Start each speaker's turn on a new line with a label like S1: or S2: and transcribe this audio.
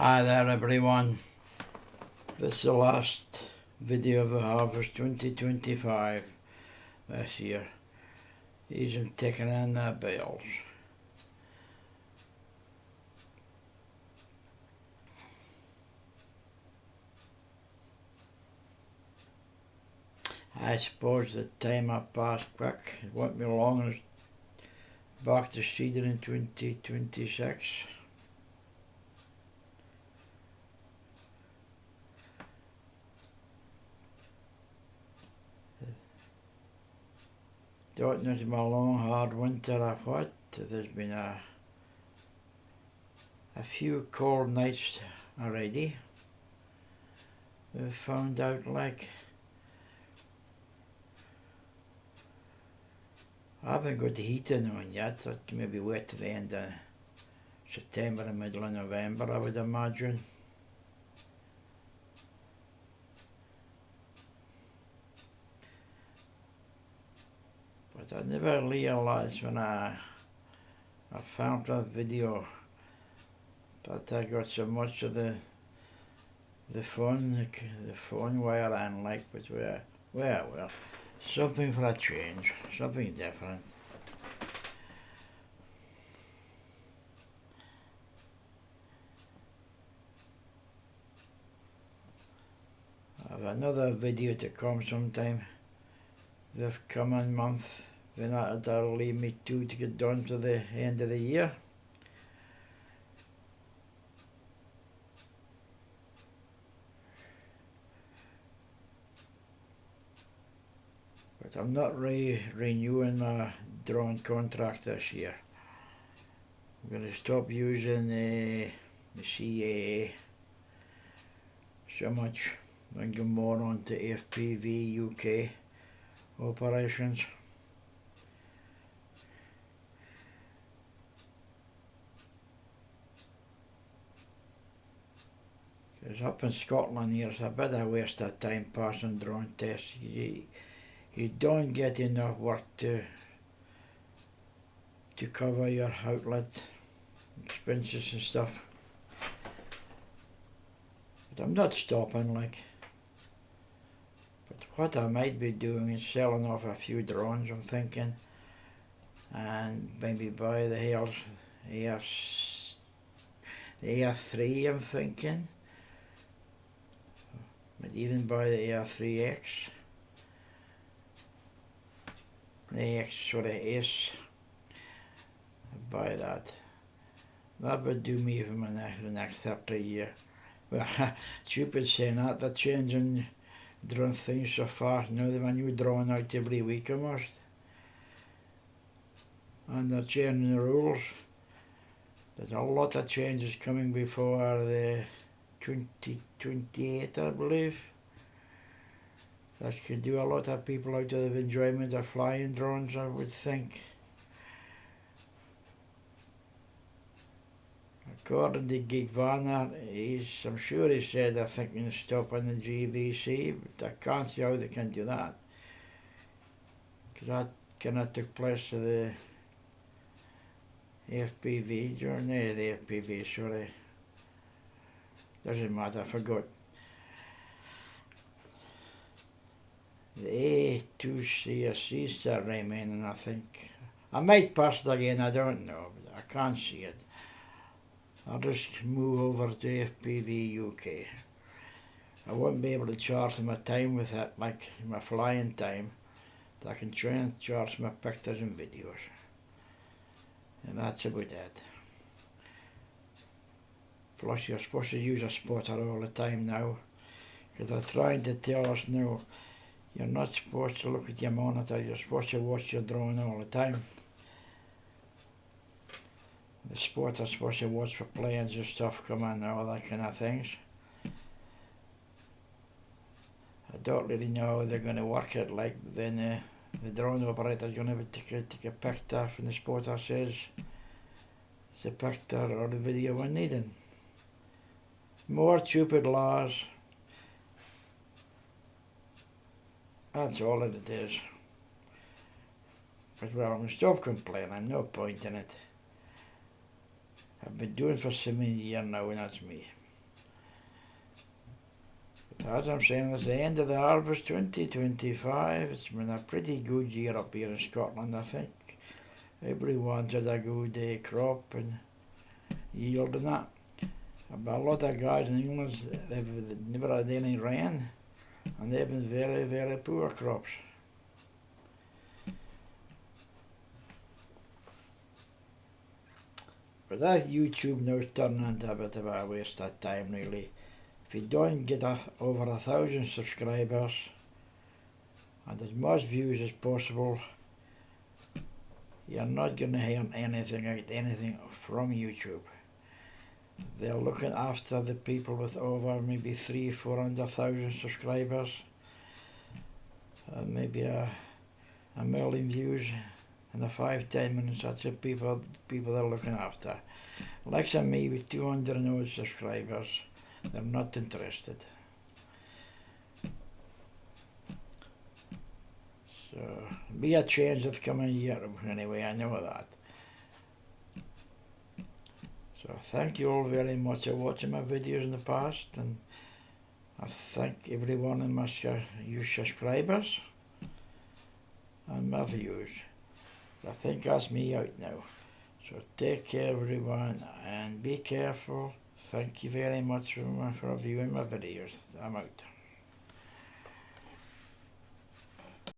S1: Hi there everyone, this is the last video of the harvest 2025 this year. He's been taking in their bales. I suppose the time have passed quick. It won't be long as back to seeding in 2026. Thought there's been a long hard winter I've had. There's been a few cold nights already. We've found out like I haven't got the heating on yet. That maybe wait till the end of September and middle of November, I would imagine. But I never realised when I found that video that I got so much of the phone wiring like, but well, something for a change, something different. I have another video to come sometime this coming month. Then that'll leave me two to get done to the end of the year. But I'm not renewing my drone contract this year. I'm going to stop using the CAA so much and go more on to FPV UK operations. Because up in Scotland here, it's a bit of a waste of time passing drone tests. You don't get enough work to cover your outlet expenses and stuff. But I'm not stopping like. But what I might be doing is selling off a few drones, I'm thinking, and maybe buy the AR3, I'm thinking. But even buy the AR3X. The X sort of S. Buy that. That would do me for the next 30 years. Well, stupid saying that, they're changing drone things so fast. Now they have a new drone out every week almost. And they're changing the rules. There's a lot of changes coming before the 2028, I believe. That could do a lot of people out of the enjoyment of flying drones, I would think. According to Geek Vanner, I'm sure he said they're thinking of stopping the GVC, but I can't see how they can do that. Because that kind of took place to the FPV during the FPV, sorry. Doesn't matter, I forgot. The A2CSC is still remaining, I think. I might pass it again, I don't know, but I can't see it. I'll just move over to FPV UK. I won't be able to charge my time with that, like my flying time. I can try and charge my pictures and videos. And that's about it. Plus you're supposed to use a spotter all the time now. Because they're trying to tell us now, you're not supposed to look at your monitor, you're supposed to watch your drone all the time. The spotter's supposed to watch for planes and stuff coming and all that kind of things. I don't really know how they're going to work it, like then the drone operator's going to take a picture from the spotter says it's a picture or the video we're needing. More stupid laws. That's all that it is. But well, I'm going to stop complaining, no point in it. I've been doing it for so many years now, and that's me. as I'm saying, it's the end of the harvest 2025. It's been a pretty good year up here in Scotland, I think. Everyone's had a good crop and yield and that. But a lot of guys in England, they've never had any rain, and they've been very, very poor crops. But that YouTube now is turning into a bit of a waste of time, really. If you don't get over 1,000 subscribers and as much views as possible, you're not going to hear anything from YouTube. They're looking after the people with over maybe 300,000-400,000 subscribers, maybe a million views in the 5-10 minutes. That's the people they're looking after. Like me with 200 and odd subscribers, they're not interested. So be a change that's coming year anyway, I know that. So thank you all very much for watching my videos in the past, and I thank everyone in my subscribers and my viewers. I think that's me out now. So take care everyone and be careful. Thank you very much for viewing my videos. I'm out.